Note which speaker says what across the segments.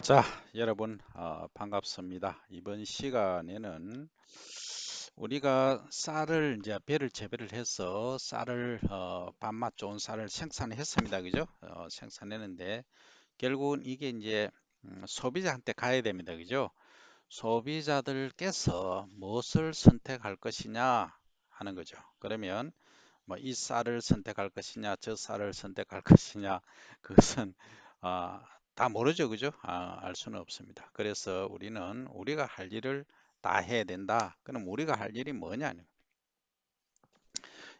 Speaker 1: 자, 여러분, 반갑습니다. 이번 시간에는 우리가 쌀을 이제 배를 재배를 해서 쌀을 밥맛 좋은 쌀을 생산했습니다. 그죠? 생산했는데 결국은 이게 이제 소비자한테 가야 됩니다. 그죠? 소비자들께서 무엇을 선택할 것이냐 하는 거죠. 그러면 뭐 이 쌀을 선택할 것이냐, 저 쌀을 선택할 것이냐, 그것은 아, 다 모르죠, 그죠? 알 수는 없습니다. 그래서 우리는 우리가 할 일을 다 해야 된다. 그럼 우리가 할 일이 뭐냐?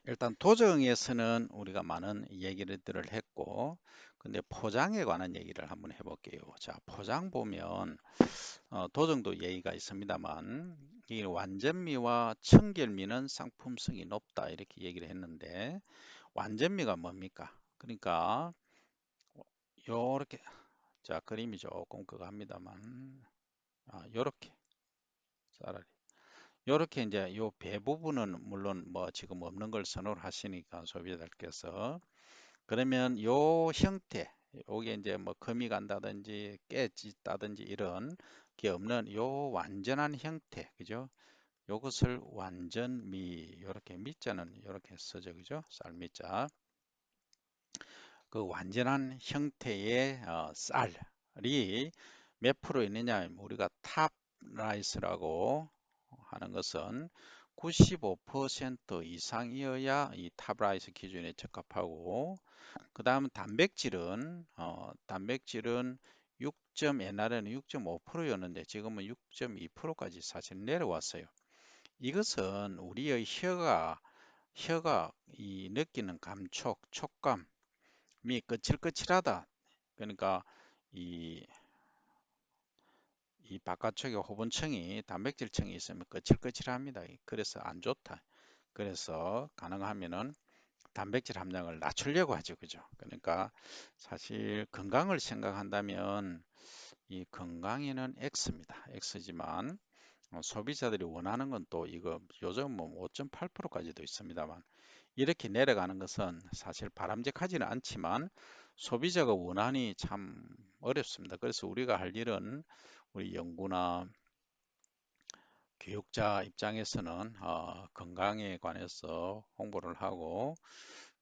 Speaker 1: 일단 도정에서는 우리가 많은 얘기들을 했고, 근데 포장에 관한 얘기를 한번 해볼게요. 자, 포장 보면 도정도 예의가 있습니다만, 이 완전미와 청결미는 상품성이 높다 이렇게 얘기를 했는데. 완전미가 뭡니까? 그러니까 요렇게 자 그림이 조금 그거 합니다만 요렇게 차라리 요렇게 이제 요 배 부분은 물론 뭐 지금 없는 걸 선호를 하시니까 소비자들께서 그러면 요 형태 요게 이제 뭐 금이 간다든지 깨졌다든지 이런 게 없는 요 완전한 형태 그죠? 요것을 완전미 요렇게 미자는 요렇게 쓰죠 그죠? 쌀미자 그 완전한 형태의 쌀이 몇 프로 있느냐 하면 우리가 탑 라이스라고 하는 것은 95% 이상이어야 이 탑 라이스 기준에 적합하고 그 다음 단백질은 6. 옛날에는 6.5%였는데 지금은 6.2%까지 사실 내려왔어요. 이것은 우리의 혀가 이 느끼는 감촉, 촉감 미 거칠거칠하다. 그러니까 이, 이 바깥쪽에 호분층이 단백질층이 있으면 거칠거칠합니다. 그래서 안 좋다. 그래서 가능하면은 단백질 함량을 낮추려고 하죠. 그죠? 그러니까 사실 건강을 생각한다면 이 건강에는 X입니다. X지만 소비자들이 원하는 건 또 이거 요즘 뭐 5.8%까지도 있습니다만 이렇게 내려가는 것은 사실 바람직하지는 않지만 소비자가 원하니 참 어렵습니다. 그래서 우리가 할 일은 우리 연구나 교육자 입장에서는 건강에 관해서 홍보를 하고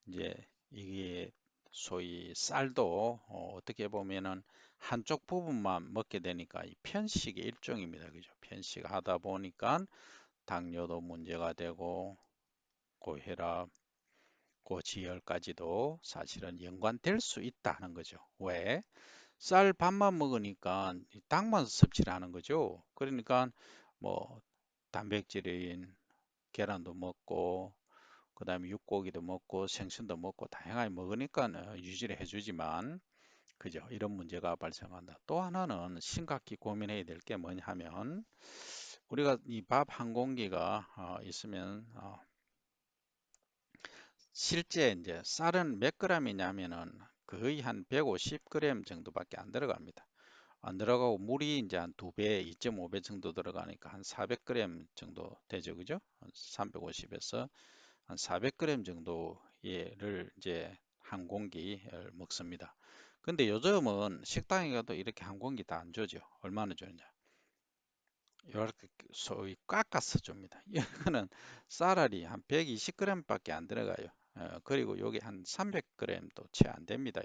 Speaker 1: 이제 이게 소위 쌀도 떻게 보면은 한쪽 부분만 먹게 되니까 이 편식의 일종입니다. 그죠? 편식하다 보니까 당뇨도 문제가 되고 고혈압 고지혈까지도 사실은 연관될 수 있다는 거죠. 왜? 쌀 밥만 먹으니까 당만 섭취를 하는 거죠. 그러니까 뭐 단백질인 계란도 먹고 그다음에 육고기도 먹고 생선도 먹고 다양하게 먹으니까 유지를 해주지만 그죠? 이런 문제가 발생한다. 또 하나는 심각히 고민해야 될 게 뭐냐 하면 우리가 이 밥 한 공기가 있으면 실제 이제 쌀은 몇 g이냐면은 거의 한 150g 정도밖에 안 들어갑니다. 안 들어가고 물이 이제 한 2배, 2.5배 정도 들어가니까 한 400g 정도 되죠. 그죠? 350에서 한 400g 정도를 이제 한 공기를 먹습니다. 근데 요즘은 식당에 가도 이렇게 한 공기 다 안 주죠. 얼마나 주느냐? 이렇게 소위 깎아서 줍니다. 이거는 쌀알이 한 120g밖에 안 들어가요. 그리고 여기 한 300g도 채 안 됩니다.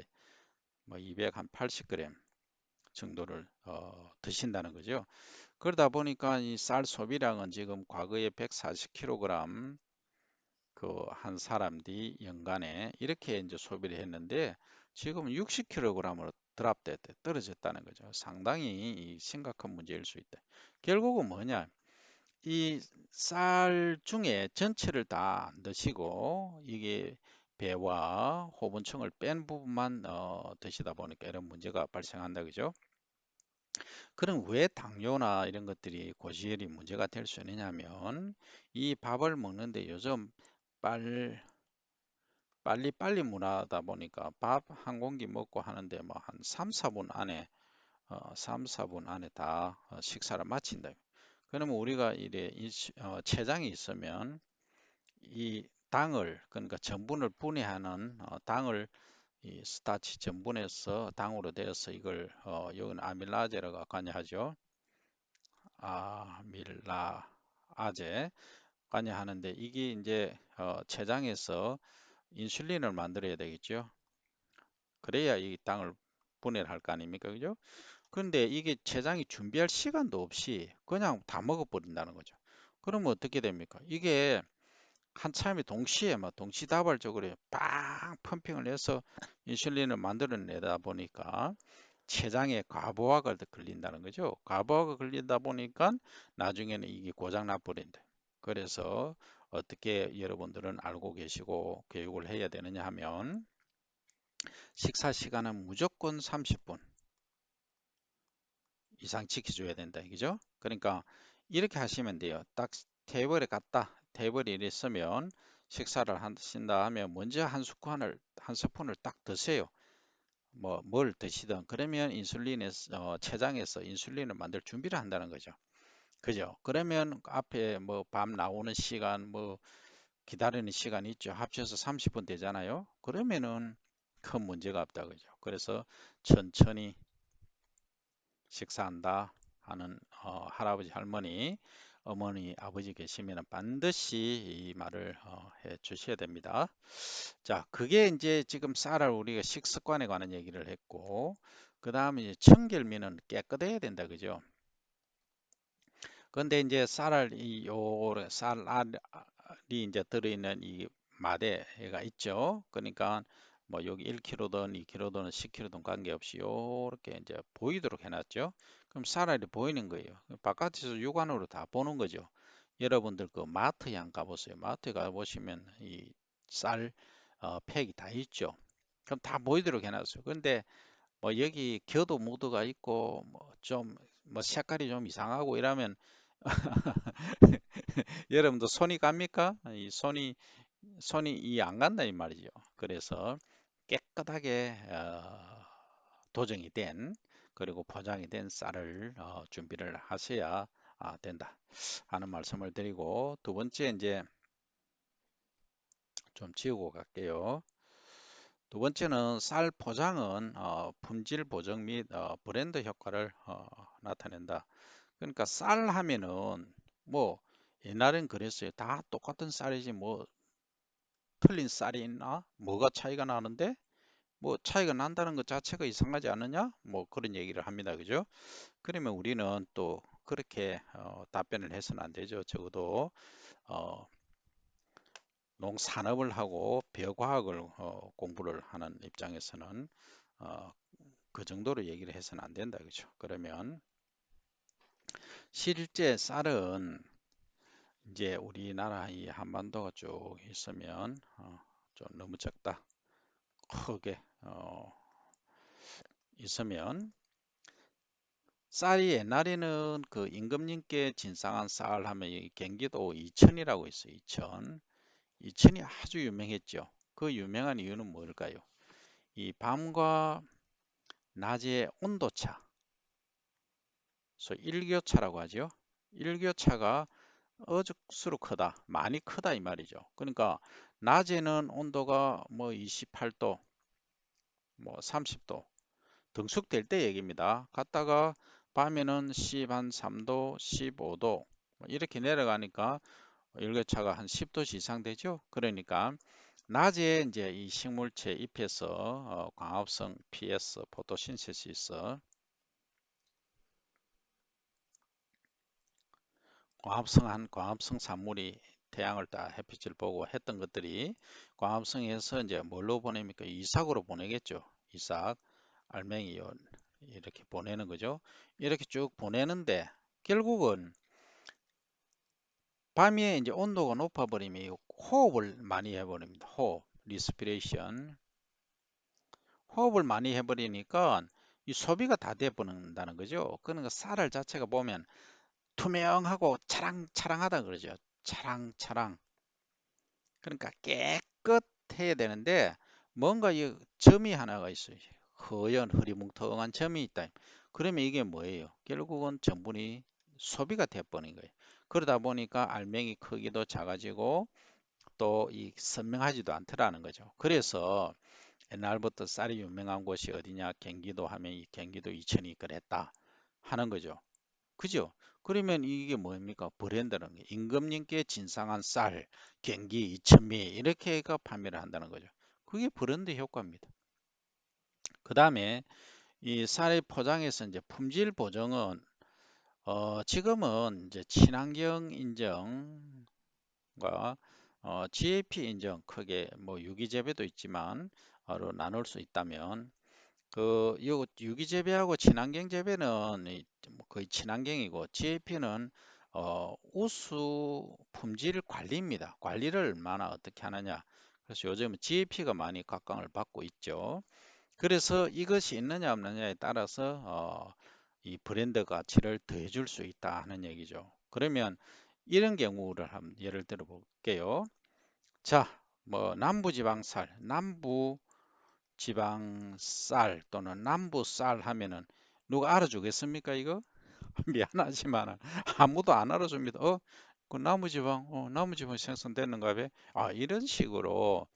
Speaker 1: 뭐 280g 정도를 드신다는 거죠. 그러다 보니까 이 쌀 소비량은 지금 과거에 140kg 그 한 사람들이 연간에 이렇게 이제 소비를 했는데 지금 60kg으로 드랍됐대 떨어졌다는 거죠. 상당히 심각한 문제일 수 있다. 결국은 뭐냐? 이 쌀 중에 전체를 다 넣으시고 이게 배와 호분층을 뺀 부분만 드시다 보니까 이런 문제가 발생한다 그죠? 그럼 왜 당뇨나 이런 것들이 고지혈이 문제가 될 수 있느냐면 이 밥을 먹는데 요즘 빨 빨리빨리 문화다 보니까 밥 한 공기 먹고 하는데 뭐 한 3, 4분 안에 3, 4분 안에 다 식사를 마친다. 그러면 우리가 이래 췌장이 있으면 이 당을 그러니까 전분을 분해하는 당을 이 스타치 전분에서 당으로 되어서 이걸 여기는 아밀라제라고 관여하죠. 아밀라아제 관여하는데 이게 이제 췌장에서 인슐린을 만들어야 되겠죠. 그래야 이 당을 분해를 할 거 아닙니까? 그죠? 그런데 이게 췌장이 준비할 시간도 없이 그냥 다 먹어버린다는 거죠. 그러면 어떻게 됩니까? 이게 한참에 동시에 막 동시다발적으로 빵 펌핑을 해서 인슐린을 만들어내다 보니까 췌장에 과부하가 걸린다는 거죠. 과부하가 걸리다 보니까 나중에는 이게 고장 나버린다. 그래서 어떻게 여러분들은 알고 계시고 교육을 해야 되느냐 하면 식사 시간은 무조건 30분 이상 지켜줘야 된다. 그죠? 그러니까 이렇게 하시면 돼요. 딱 테이블에 갔다. 테이블에 있으면 식사를 하신다 하면 먼저 한 스푼을 딱 드세요. 뭐 뭘 드시든 그러면 인슐린에서 췌장에서 인슐린을 만들 준비를 한다는 거죠. 그죠? 그러면 앞에 뭐 밤 나오는 시간 뭐 기다리는 시간이 있죠. 합쳐서 30분 되잖아요. 그러면은 큰 문제가 없다 그죠. 그래서 천천히 식사한다 하는 할아버지 할머니 어머니 아버지 계시면 반드시 이 말을 해 주셔야 됩니다. 자, 그게 이제 지금 쌀을 우리가 식습관에 관한 얘기를 했고, 그 다음에 이제 청결미는 깨끗해야 된다, 그죠? 근데 이제 쌀알 이 요 쌀알이 이제 들어있는 이 마대가 있죠. 그러니까 뭐 여기 1kg든 2kg든 10kg든 관계없이 요렇게 이제 보이도록 해놨죠. 그럼 쌀알이 보이는 거예요. 바깥에서 육안으로 다 보는 거죠. 여러분들 그 마트에 안 가보세요. 마트에 가보시면 이 쌀 팩이 다 있죠. 그럼 다 보이도록 해놨어요. 근데 뭐 여기 겨도 무드가 있고 뭐 좀 뭐 색깔이 좀 이상하고 이러면 여러분도 손이 갑니까? 이 손이 이 안 간다 이 말이죠. 그래서 깨끗하게 도정이 된 그리고 포장이 된 쌀을 준비를 하셔야 된다 하는 말씀을 드리고 두 번째 이제 좀 지우고 갈게요. 두 번째는 쌀 포장은 품질 보정 및 브랜드 효과를 나타낸다. 그러니까 쌀 하면은 뭐 옛날엔 그랬어요. 다 똑같은 쌀이지 뭐 틀린 쌀이 있나? 뭐가 차이가 나는데? 뭐 차이가 난다는 것 자체가 이상하지 않느냐? 뭐 그런 얘기를 합니다. 그죠? 그러면 우리는 또 그렇게 답변을 해서는 안 되죠. 적어도 어, 농산업을 하고 벼과학을 공부를 하는 입장에서는 어, 그 정도로 얘기를 해서는 안 된다. 그죠? 그러면 실제 쌀은 이제 우리나라 이 한반도가 쭉 있으면 좀 너무 적다. 크게 있으면 쌀이 옛날에는 그 임금님께 진상한 쌀 하면 이 경기도 이천이라고 있어요. 이천. 이천이 아주 유명했죠. 그 유명한 이유는 뭘까요? 이 밤과 낮의 온도차, 그래서 일교차라고 하죠. 일교차가 어죽수로 크다, 많이 크다 이 말이죠. 그러니까 낮에는 온도가 뭐 28도, 뭐 30도 등축될 때 얘기입니다. 갔다가 밤에는 13도, 15도 이렇게 내려가니까 일교차가 한 10도씩 이상 되죠. 그러니까 낮에 이제 이 식물체 잎에서 광합성 PS, 포토신테시스, 광합성 산물이 태양을 딱 햇빛을 보고 했던 것들이 광합성에서 이제 뭘로 보냅니까? 이삭으로 보내겠죠. 이삭, 알맹이 이렇게 보내는 거죠. 이렇게 쭉 보내는데 결국은 밤에 이제 온도가 높아 버리면 호흡을 많이 해버립니다. 호흡, 리스피레이션. 호흡을 많이 해버리니까 이 소비가 다 돼버린다는 거죠. 그러니까 쌀알 자체가 보면 투명하고 차랑차랑하다 그러죠. 차랑차랑. 그러니까 깨끗해야 되는데 뭔가 이 점이 하나가 있어요. 허연 흐리뭉텅한 점이 있다. 그러면 이게 뭐예요? 결국은 전분이 소비가 돼버린 거예요. 그러다 보니까 알맹이 크기도 작아지고 또 이 선명하지도 않더라는 거죠. 그래서 옛날부터 쌀이 유명한 곳이 어디냐? 경기도 하면 이 경기도 이천이 그랬다 하는 거죠. 그죠? 그러면 이게 뭡니까? 브랜드라는 게 임금님께 진상한 쌀, 경기 이천미 이렇게가 판매를 한다는 거죠. 그게 브랜드 효과입니다. 그 다음에 이 쌀의 포장에서 이제 품질 보증은 지금은 이제 친환경 인정과 GAP 인정 크게 뭐 유기재배도 있지만 로 나눌 수 있다면 요 유기재배하고 친환경 재배는 뭐 거의 친환경이고 GAP는 우수 품질 관리입니다. 관리를 얼마나 어떻게 하느냐. 그래서 요즘 GAP가 많이 각광을 받고 있죠. 그래서 이것이 있느냐 없느냐에 따라서 이 브랜드 가치를 더해줄 수 있다 하는 얘기죠. 그러면 이런 경우를 한번 예를 들어 볼게요. 자, 뭐 남부지방쌀, 남부지방쌀 또는 남부쌀 하면은 누가 알아주겠습니까 이거? 미안하지만 아무도 안 알아줍니다. 그 남부지방 생산되는가 봐. 이런 식으로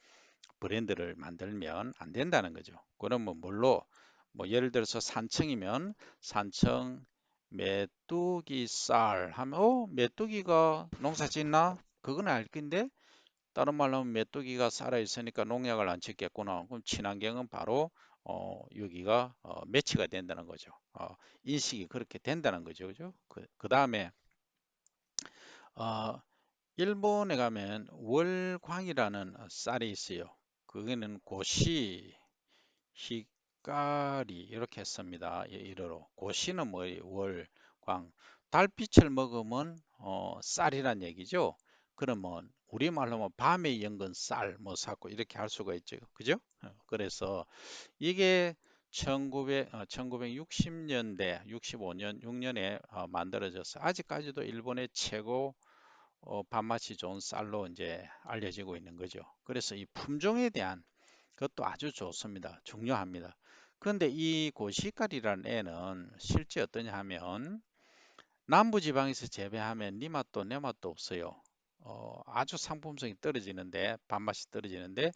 Speaker 1: 브랜드를 만들면 안 된다는 거죠. 그러면 뭘로? 뭐 예를 들어서 산청이면 산청 메뚜기 쌀 하면 메뚜기가 농사 짓나? 그건 알 건데 다른 말로 하면 메뚜기가 살아 있으니까 농약을 안 짓겠구나. 그럼 친환경은 바로 여기가 매치가 된다는 거죠. 인식이 그렇게 된다는 거죠. 그죠? 그 다음에 어, 일본에 가면 월광이라는 쌀이 있어요. 그거는 고시, 히까리 이렇게 했습니다. 이러로 고시는 뭐 월, 광, 달빛을 먹으면 쌀이란 얘기죠. 그러면 우리말로 하면 밤에 연근 쌀, 뭐 사고 이렇게 할 수가 있죠. 그죠? 그래서 이게 1960년대, 65년, 6년에 만들어져서 아직까지도 일본의 최고 밥맛이 좋은 쌀로 이제 알려지고 있는 거죠. 그래서 이 품종에 대한 그것도 아주 좋습니다. 중요합니다. 그런데 이 고시깔이라는 애는 실제 어떠냐 하면 남부지방에서 재배하면 니 맛도 내 맛도 없어요. 아주 상품성이 떨어지는데 밥맛이 떨어지는데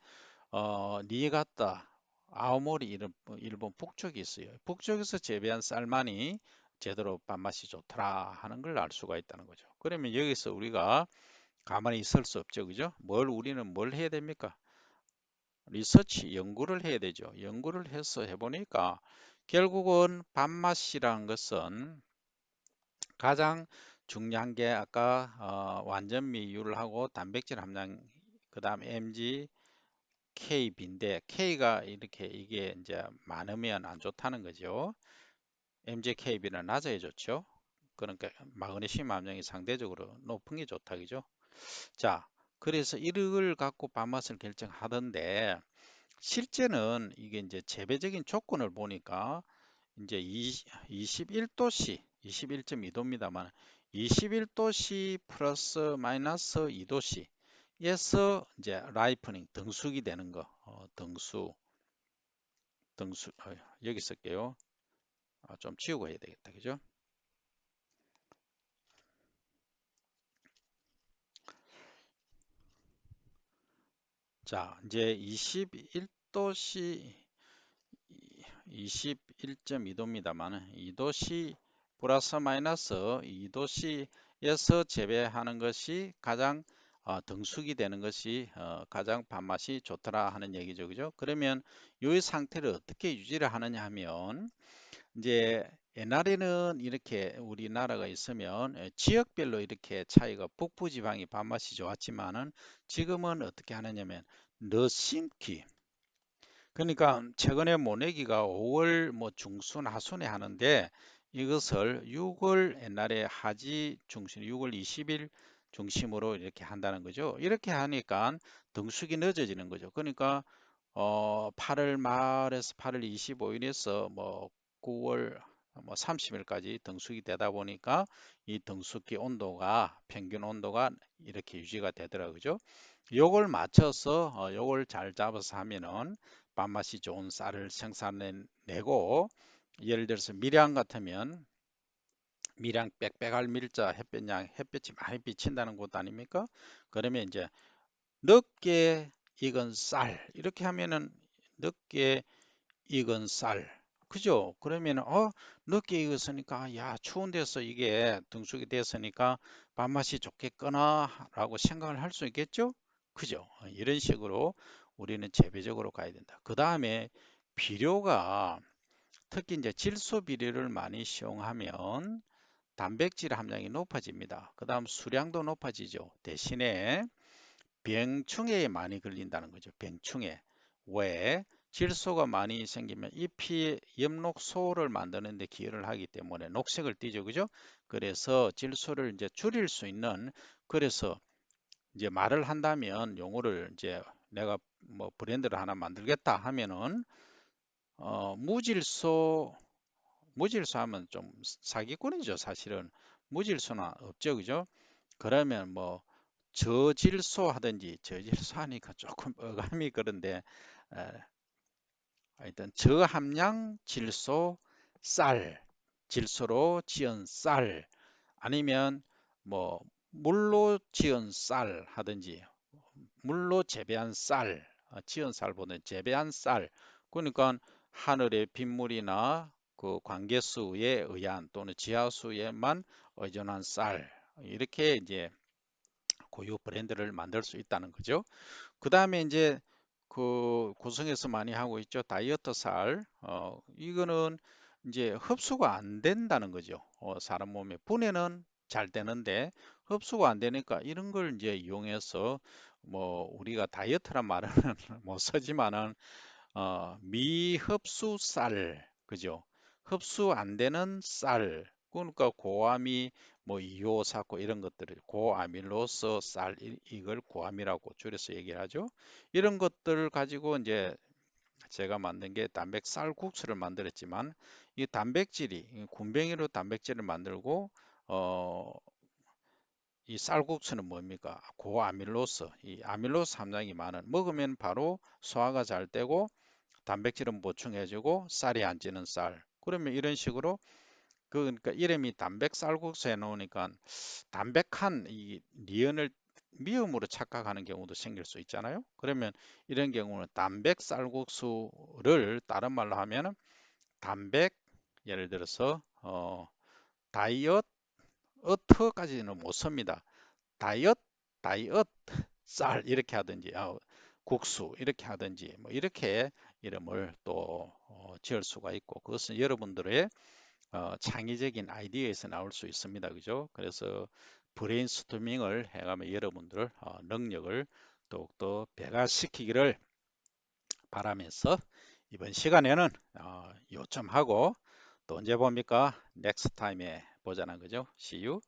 Speaker 1: 니 같다 아오모리 일본 북쪽이 있어요. 북쪽에서 재배한 쌀만이 제대로 밥맛이 좋더라 하는 걸 알 수가 있다는 거죠. 그러면 여기서 우리가 가만히 있을 수 없죠. 그죠? 우리는 뭘 해야 됩니까? 리서치, 연구를 해야 되죠. 연구를 해서 해보니까 결국은 밥맛이라는 것은 가장 중요한 게 아까 완전미율을 하고 단백질 함량, 그 다음 MG, KB인데 K가 이렇게 이게 이제 많으면 안 좋다는 거죠. MG, KB는 낮아야 좋죠. 그러니까 마그네슘 함량이 상대적으로 높은 게 좋다, 그죠? 자, 그래서 이를 갖고 밥맛을 결정하던데 실제는 이게 이제 재배적인 조건을 보니까 이제 21도씨, 21.2도입니다만 21도씨 플러스 마이너스 2도씨에서 이제 라이프닝 등숙이 되는 거, 등수 여기 쓸게요. 좀 지우고 해야 되겠다, 그죠? 자, 이제 21도씨 21.2도입니다만 2도씨 플러스 마이너스 2도씨에서 재배하는 것이 가장 등숙이 되는 것이 가장 밥맛이 좋더라 하는 얘기죠. 그죠? 그러면 이 상태를 어떻게 유지를 하느냐 하면 이제 옛날에는 이렇게 우리나라가 있으면 지역별로 이렇게 차이가 북부 지방이 밥맛이 좋았지만은 지금은 어떻게 하느냐면 넣심기 그러니까 최근에 모내기가 5월 뭐 중순 하순에 하는데 이것을 6월 옛날에 하지 중심 6월 20일 중심으로 이렇게 한다는 거죠. 이렇게 하니까 등수기 늦어지는 거죠. 그러니까 8월 말에서 8월 25일에서 뭐 9월 뭐 30일까지 등수기 되다 보니까 이 등수기 온도가 평균 온도가 이렇게 유지가 되더라고요. 그죠? 요걸 맞춰서 요걸 잘 잡아서 하면은 밥맛이 좋은 쌀을 생산해내고 예를 들어서 밀양 같으면 밀양 빽빽할 밀자 햇볕양 햇볕이 많이 비친다는 곳 아닙니까? 그러면 이제 늦게 익은 쌀 이렇게 하면은 늦게 익은 쌀. 그죠? 그러면 늦게 익었으니까 야 추운 데서 이게 등수기 됐으니까 밥맛이 좋겠구나 라고 생각을 할 수 있겠죠? 그죠? 이런 식으로 우리는 재배적으로 가야 된다. 그 다음에 비료가 특히 이제 질소 비료를 많이 사용하면 단백질 함량이 높아집니다. 그 다음 수량도 높아지죠. 대신에 병충해에 많이 걸린다는 거죠. 병충해. 왜? 질소가 많이 생기면 잎이 엽록소를 만드는 데 기여를 하기 때문에 녹색을 띠죠. 그죠? 그래서 질소를 이제 줄일 수 있는, 그래서 이제 말을 한다면 용어를 이제 내가 뭐 브랜드를 하나 만들겠다 하면은 무질소 하면 좀 사기꾼이죠. 사실은 무질소는 없죠. 그죠? 그러면 뭐 저질소 하든지, 저질소 하니까 조금 어감이 그런데 에, 하여튼 저함량 질소 쌀, 질소로 지은 쌀, 아니면 뭐 물로 지은 쌀 하든지 물로 재배한 쌀, 지은 쌀보다는 재배한 쌀. 그러니까 하늘의 빗물이나 그 관계수에 의한 또는 지하수에만 의존한 쌀, 이렇게 이제 고유 브랜드를 만들 수 있다는 거죠. 그 다음에 이제 그 고성에서 많이 하고 있죠. 다이어트 쌀. 이거는 이제 흡수가 안 된다는 거죠. 사람 몸에 분해는 잘 되는데 흡수가 안 되니까 이런 걸 이제 이용해서 뭐 우리가 다이어트란 말은 못 쓰지만은 미흡수 쌀, 그죠? 흡수 안 되는 쌀, 그러니까 고아미, 뭐 이오사코 이런 것들을 고아밀로스 쌀, 이걸 고아미라고 줄여서 얘기를 하죠. 이런 것들을 가지고 이제 제가 만든 게 단백쌀 국수를 만들었지만 이 단백질이 군뱅이로 단백질을 만들고 이 쌀국수는 뭡니까? 고아밀로스, 이 아밀로스 함량이 많은, 먹으면 바로 소화가 잘 되고 단백질은 보충해주고 쌀이 안 찌는 쌀. 그러면 이런 식으로 그러니까 이름이 단백쌀국수 해놓으니까 담백한 이 니은을 미음으로 착각하는 경우도 생길 수 있잖아요. 그러면 이런 경우는 단백쌀국수를 다른 말로 하면은 단백, 예를 들어서 다이어트까지는 못 씁니다. 다이어트 쌀 이렇게 하든지 국수 이렇게 하든지 뭐 이렇게 이름을 또 지을 수가 있고, 그것은 여러분들의 창의적인 아이디어에서 나올 수 있습니다. 그죠? 그래서 브레인스토밍을 해가면 여러분들 능력을 더욱더 배가시키기를 바라면서 이번 시간에는 요점하고 또 언제 봅니까? 넥스트 타임에 보자는 거죠. See you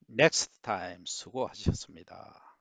Speaker 1: next time. 수고하셨습니다.